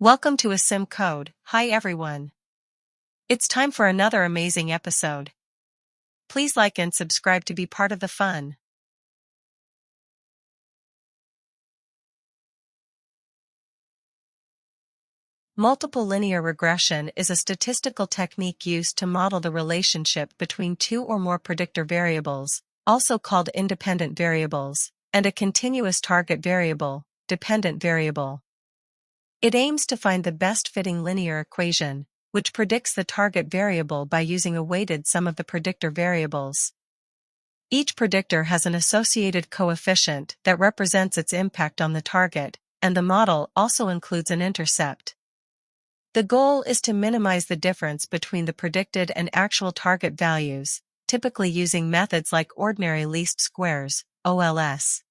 Welcome to a Sim Code. Hi everyone. It's time for another amazing episode. Please like and subscribe to be part of the fun. Multiple linear regression is a statistical technique used to model the relationship between two or more predictor variables, also called independent variables, and a continuous target variable, dependent variable. It aims to find the best fitting linear equation, which predicts the target variable by using a weighted sum of the predictor variables. Each predictor has an associated coefficient that represents its impact on the target, and the model also includes an intercept. The goal is to minimize the difference between the predicted and actual target values, typically using methods like ordinary least squares, OLS.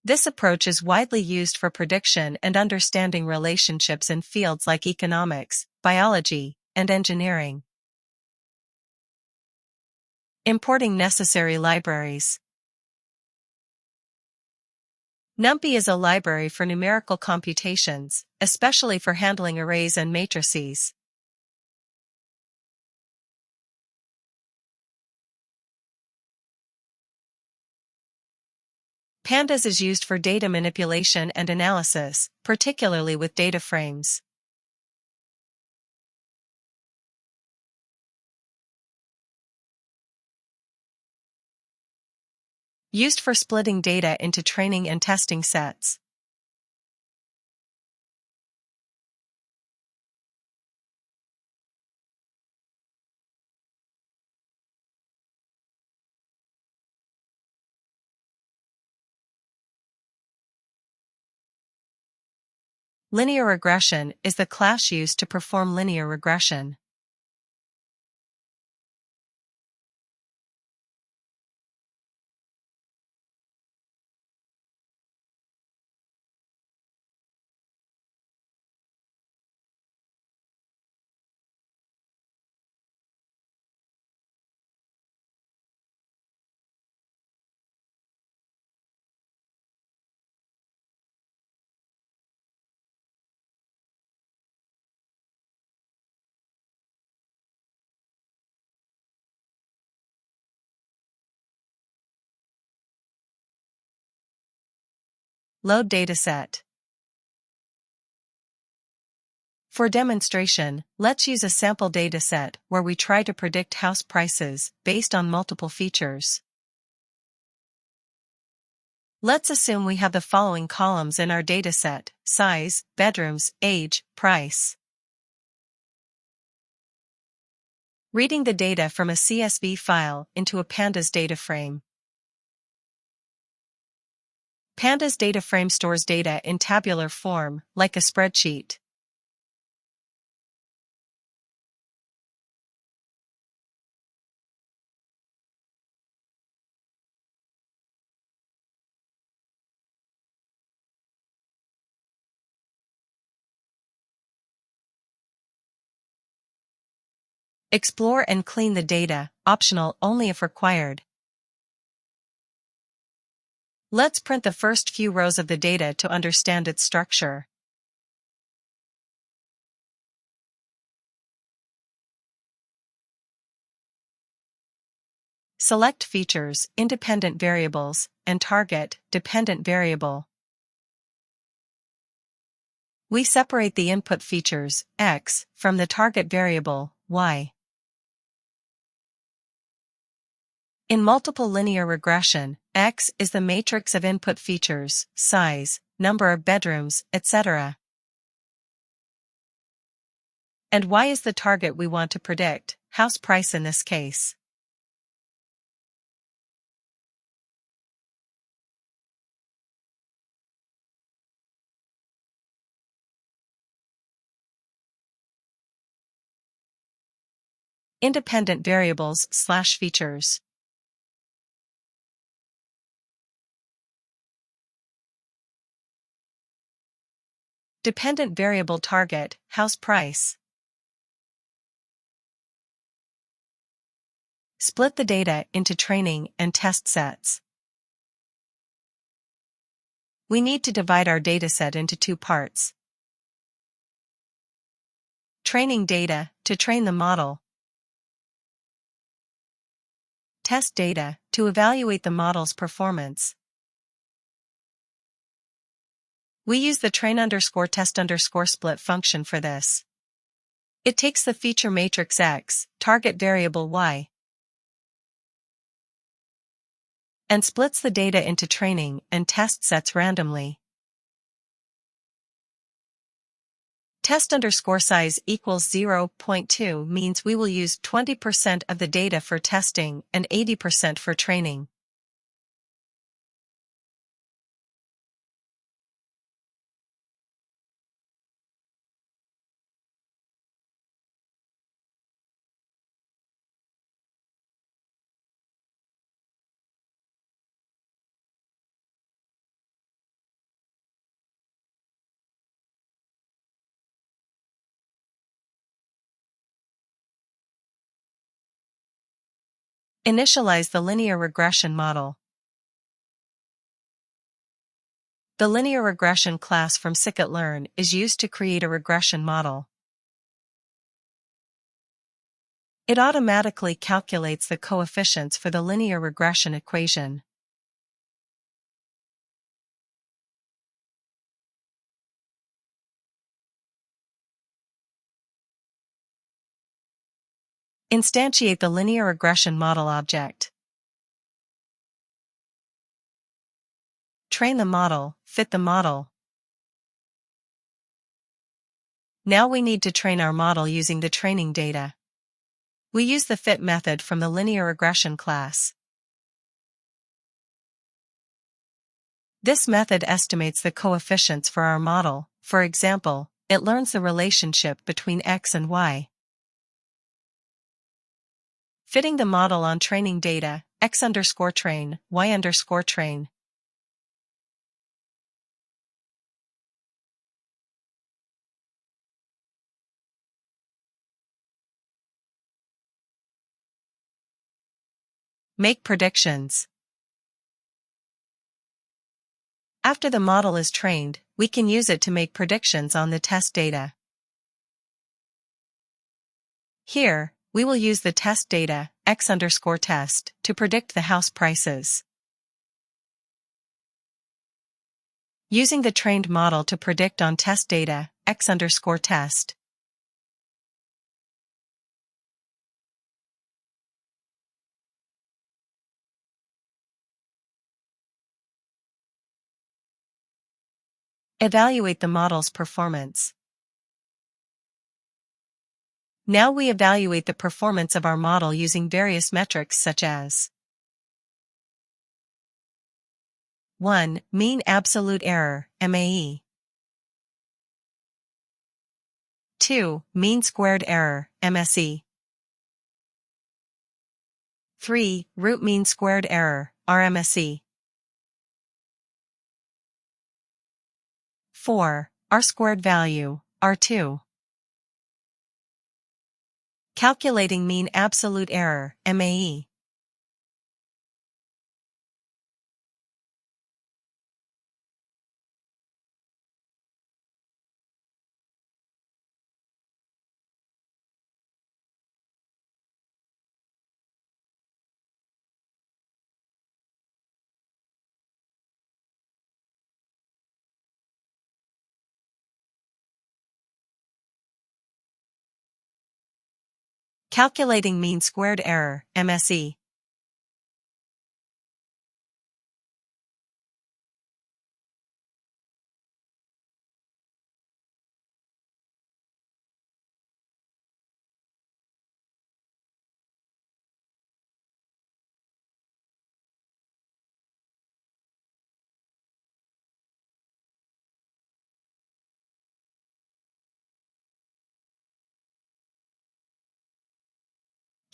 This approach is widely used for prediction and understanding relationships in fields like economics, biology, and engineering. Importing necessary libraries. NumPy is a library for numerical computations, especially for handling arrays and matrices. Pandas is used for data manipulation and analysis, particularly with data frames. Used for splitting data into training and testing sets. Linear regression is the class used to perform linear regression. Load dataset. For demonstration, let's use a sample dataset where we try to predict house prices based on multiple features. Let's assume we have the following columns in our dataset: size, bedrooms, age, price. Reading the data from a CSV file into a Pandas data frame. Pandas data frame stores data in tabular form, like a spreadsheet. Explore and clean the data, optional only if required. Let's print the first few rows of the data to understand its structure. Select features, independent variables, and target, dependent variable. We separate the input features, x, from the target variable, y. In multiple linear regression, x is the matrix of input features, size, number of bedrooms, etc. And y is the target we want to predict, house price in this case. Independent variables/features. Dependent variable target, house price. Split the data into training and test sets. We need to divide our dataset into two parts. Training data, to train the model. Test data, to evaluate the model's performance. We use the train_test_split function for this. It takes the feature matrix X, target variable Y, and splits the data into training and test sets randomly. Test_size equals 0.2 means we will use 20% of the data for testing and 80% for training. Initialize the linear regression model. The linear regression class from scikit-learn is used to create a regression model. It automatically calculates the coefficients for the linear regression equation. Instantiate the linear regression model object. Train the model, fit the model. Now we need to train our model using the training data. We use the fit method from the linear regression class. This method estimates the coefficients for our model. For example, it learns the relationship between X and Y. Fitting the model on training data, X_train, Y_train. Make predictions. After the model is trained, we can use it to make predictions on the test data. Here, we will use the test data, X_test, to predict the house prices. Using the trained model to predict on test data, X_test. Evaluate the model's performance. Now we evaluate the performance of our model using various metrics such as 1. Mean absolute error, MAE. 2. Mean squared error, MSE. 3. Root mean squared error, RMSE. 4. R-squared value, R2. Calculating mean absolute error, MAE. Calculating mean squared error, MSE.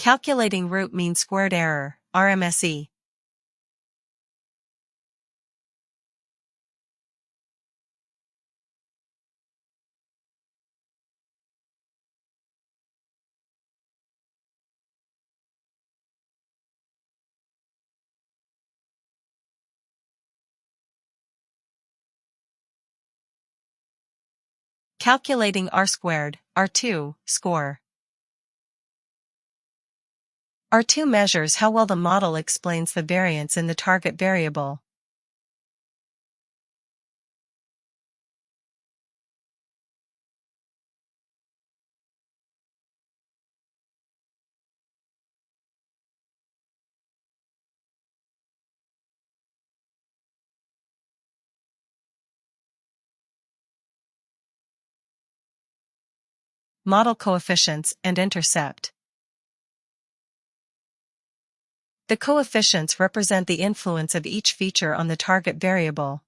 Calculating root mean squared error, RMSE. Calculating R squared, R2, score. R2 measures how well the model explains the variance in the target variable. Model coefficients and intercept. The coefficients represent the influence of each feature on the target variable.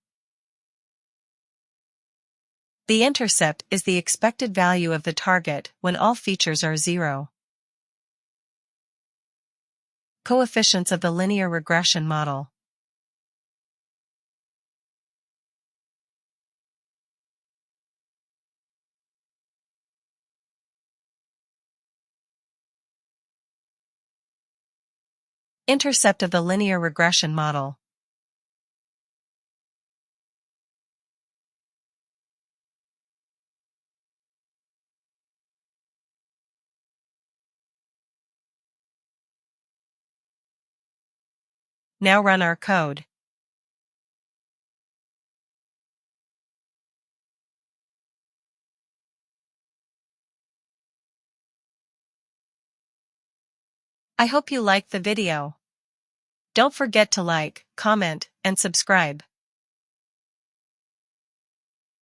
The intercept is the expected value of the target when all features are 0. Coefficients of the linear regression model. Intercept of the linear regression model. Now run our code. I hope you liked the video. Don't forget to like, comment, and subscribe.